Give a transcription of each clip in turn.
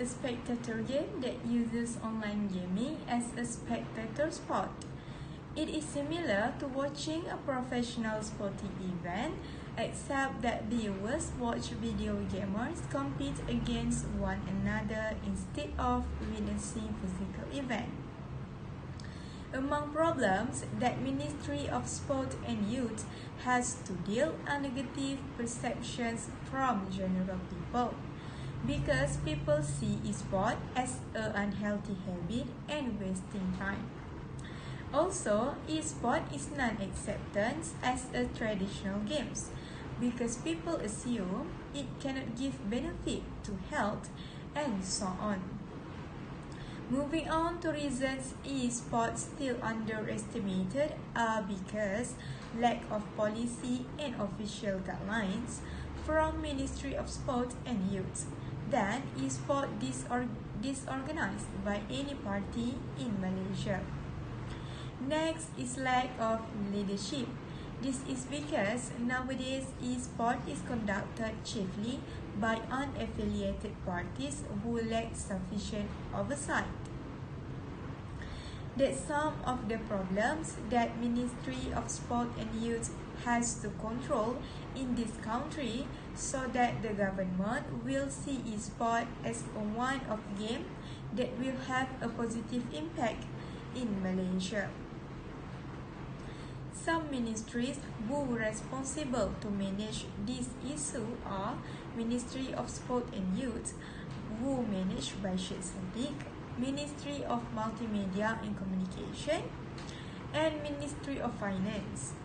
a spectator game that uses online gaming as a spectator sport. It is similar to watching a professional sporting event, except that viewers watch video gamers compete against one another instead of witnessing physical event. Among problems that Ministry of Sport and Youth has to deal are negative perceptions from general people, because people see esport as an unhealthy habit and wasting time. Also, esport is non-accepted as a traditional game, because people assume it cannot give benefit to health and so on. Moving on to reasons esports still underestimated are because lack of policy and official guidelines from Ministry of Sport and Youth. Then esport disorganized by any party in Malaysia. Next is lack of leadership. This is because nowadays esport is conducted chiefly by unaffiliated parties who lack sufficient oversight. That's some of the problems that Ministry of Sport and Youth has to control in this country, so that the government will see esport as one of game that will have a positive impact in Malaysia. Some ministries who are responsible to manage this issue are Ministry of Sport and Youth, who managed by Sheikh Sadiq, Ministry of Multimedia and Communication, and Ministry of Finance.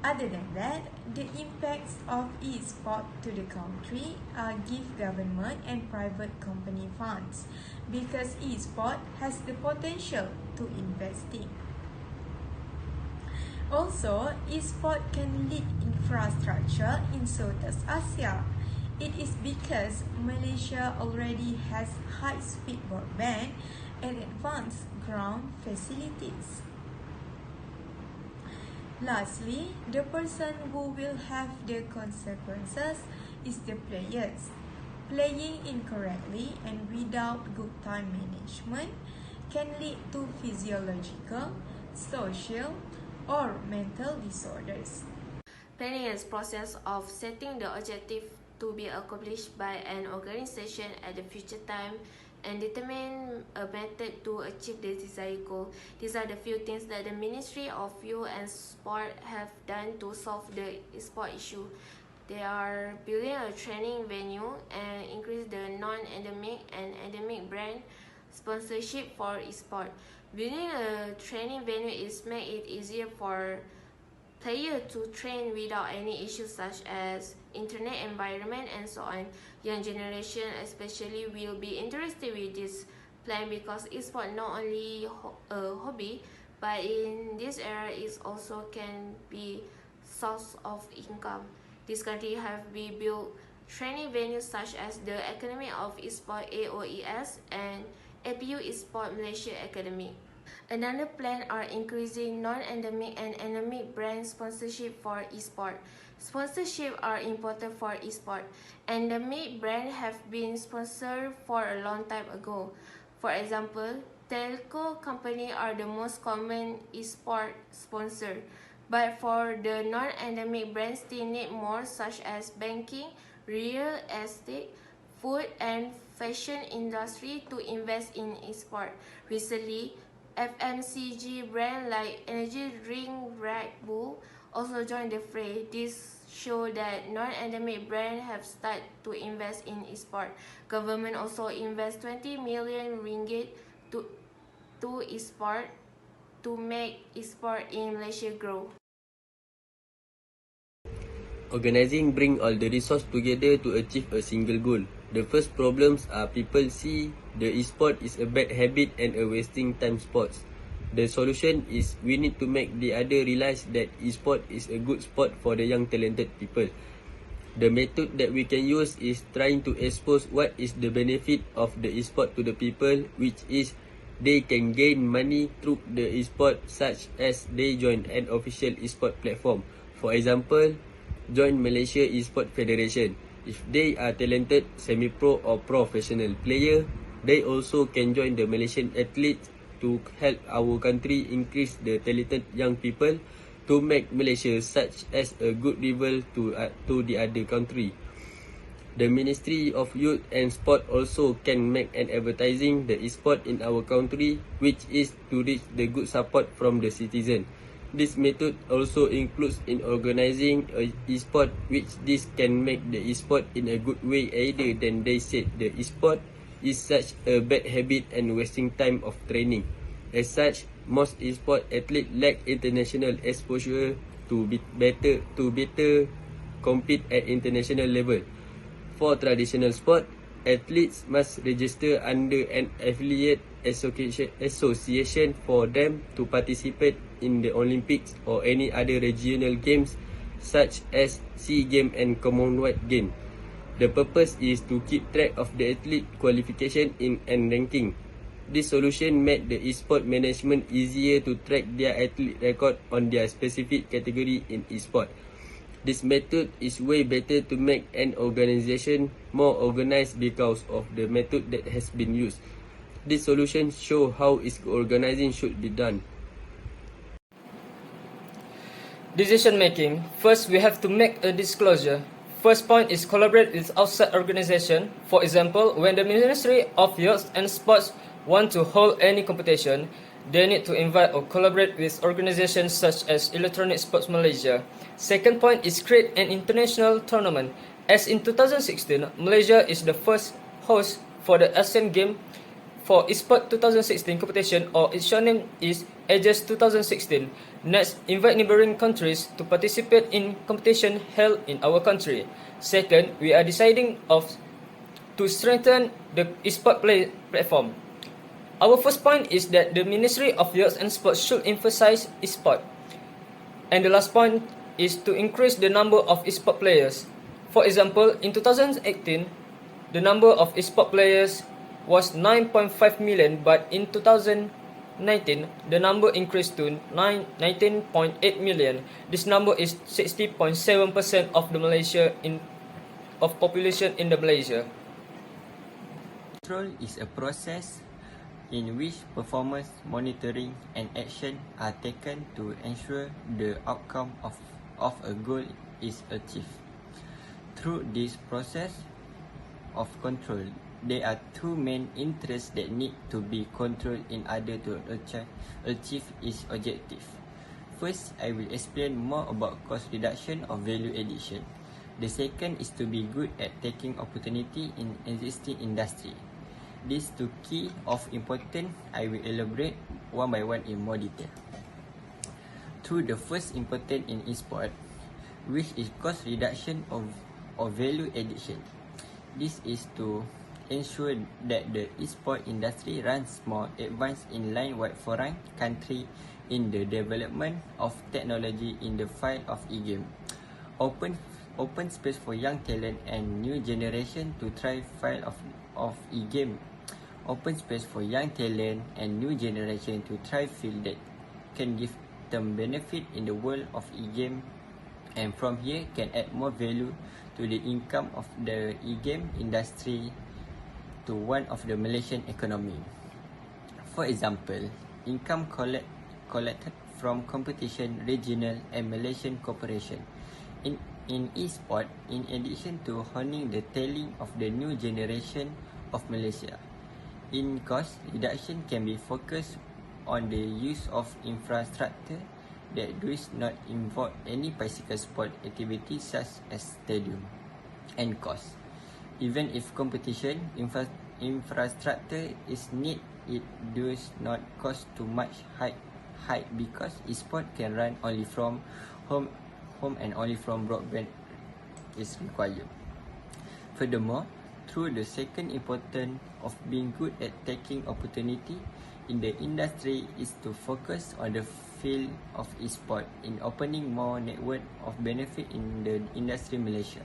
Other than that, the impacts of e-sport to the country give government and private company funds, because e-sport has the potential to invest in. Also, e-sport can lead infrastructure in Southeast Asia. It is because Malaysia already has high-speed broadband and advanced ground facilities. Lastly, the person who will have the consequences is the players. Playing incorrectly and without good time management can lead to physiological, social, or mental disorders. Planning is process of setting the objective to be accomplished by an organization at the future time and determine a method to achieve the desired goal. These are the few things that the Ministry of Youth and Sport have done to solve the esport issue. They are building a training venue and increase the non-endemic and endemic brand sponsorship for esport. Building a training venue is make it easier for players to train without any issues such as internet environment and so on. Young generation especially will be interested with this plan, because esport not only a hobby, but in this era it also can be source of income. This country have been built training venues such as the Academy of Esport AOES and APU Esport Malaysia Academy. Another plan are increasing non-endemic and endemic brand sponsorship for esport. Sponsorship are important for esport. Endemic brand have been sponsored for a long time ago. For example, telco company are the most common esport sponsor. But for the non-endemic brands still need more, such as banking, real estate, food and fashion industry to invest in esport. Recently, FMCG brand like energy drink Red Bull also joined the fray. This show that non-endemic brand have started to invest in esport. Government also invest 20 million ringgit to esport to make esport in Malaysia grow. Organizing bring all the resources together to achieve a single goal. The first problems are people see the esport is a bad habit and a wasting time sports. The solution is we need to make the other realize that esport is a good sport for the young talented people. The method that we can use is trying to expose what is the benefit of the esport to the people, which is they can gain money through the esport, such as they join an official esport platform. For example, join Malaysia Esport Federation. If they are talented, semi-pro or professional player, they also can join the Malaysian athletes to help our country increase the talented young people to make Malaysia such as a good rival to the other country. The Ministry of Youth and Sport also can make an advertising the e-sport in our country, which is to reach the good support from the citizen. This method also includes in organizing a e-sport, which this can make the e-sport in a good way either than they said the e-sport is such a bad habit and wasting time of training. As such, most e-sport athletes lack international exposure to better compete at international level. For traditional sport, athletes must register under an affiliate association for them to participate in the Olympics or any other regional games such as SEA Games and Commonwealth Games. The purpose is to keep track of the athlete qualification and ranking. This solution made the e-sport management easier to track their athlete record on their specific category in e-sport. This method is way better to make an organization more organized because of the method that has been used. This solution shows how organizing should be done. Decision making. First, we have to make a disclosure. First point is collaborate with outside organization. For example, when the Ministry of Youth and Sports want to hold any competition, they need to invite or collaborate with organizations such as Electronic Sports Malaysia. Second point is create an international tournament. As in 2016, Malaysia is the first host for the Asian Games for eSport 2016 competition, or its short name is Aegis 2016. Next, invite neighboring countries to participate in competition held in our country. Second, we are deciding to strengthen the eSport platform. Our first point is that the Ministry of Youth and Sports should emphasize eSport. And the last point is to increase the number of eSport players. For example, in 2018, the number of eSport players was 9.5 million, but in 2019, the number increased to 19.8 million. This number is 60.7% of the population in the Malaysia. Control is a process in which performance monitoring and action are taken to ensure the outcome of a goal is achieved. Through this process of control, there are two main interests that need to be controlled in order to achieve its objective. First, I will explain more about cost reduction or value addition. The second is to be good at taking opportunity in existing industry. These two key of important, I will elaborate one by one in more detail. Through the first important in e-sport, which is cost reduction or value addition. This is to ensure that the e-sport industry runs more advanced in line with foreign country in the development of technology in the field of e-game. Open space for young talent and new generation to try field of e-game. Open space for young talent and new generation to try field that can give them benefit in the world of e-game, and from here can add more value to the income of the e-game industry to one of the Malaysian economy. For example, income collected from competition, regional and Malaysian corporation. In e-sport, in addition to honing the talent of the new generation of Malaysia, in cost reduction can be focused on the use of infrastructure that does not involve any bicycle sport activity such as stadium and cost. Even if competition infrastructure is needed, it does not cost too much height because e-sport can run only from home and only from broadband is required. Furthermore, through the second important of being good at taking opportunity in the industry is to focus on the field of e-sport in opening more network of benefit in the industry Malaysia.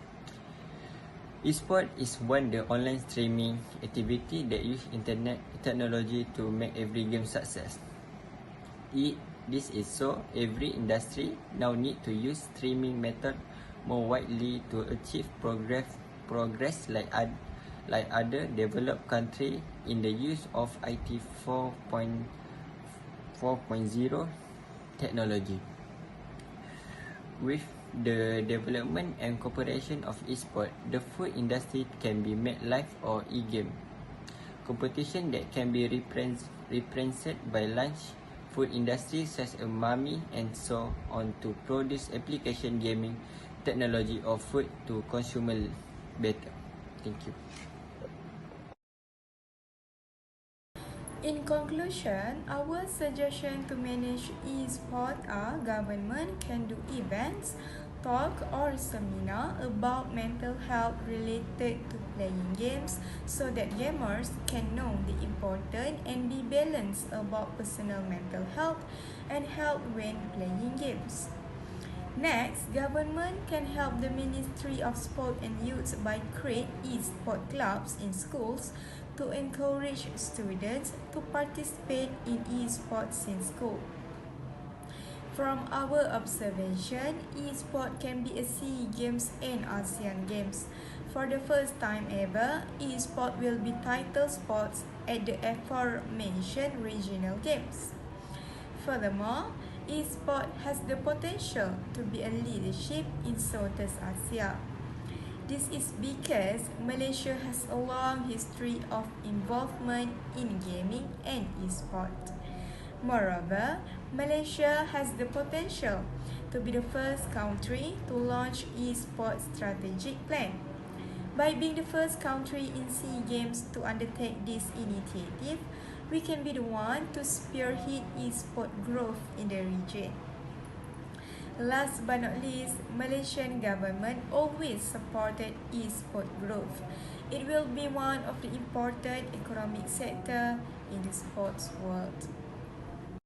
E-sport is the online streaming activity that use internet technology to make every game success. This is so every industry now need to use streaming method more widely to achieve progress like other developed countries in the use of IT 4.0 technology. With the development and cooperation of eSport, the food industry can be made live or e-game. Competition that can be represented by lunch food industry such as Mami and so on to produce application gaming technology of food to consumer better. Thank you. In conclusion, our suggestion to manage e-sport are government can do events, talk or seminar about mental health related to playing games so that gamers can know the important and be balanced about personal mental health and health when playing games. Next, government can help the Ministry of Sport and Youth by create e-sport clubs in schools to encourage students to participate in e-sports in school. From our observation, e-sport can be a SEA Games and ASEAN Games. For the first time ever, e-sport will be title sports at the aforementioned regional games. Furthermore, e-sport has the potential to be a leadership in Southeast Asia. This is because Malaysia has a long history of involvement in gaming and e-sport. Moreover, Malaysia has the potential to be the first country to launch e-sport strategic plan. By being the first country in SEA Games to undertake this initiative, we can be the one to spearhead e-sport growth in the region. Last but not least, Malaysian government always supported e-sport growth. It will be one of the important economic sector in the sports world.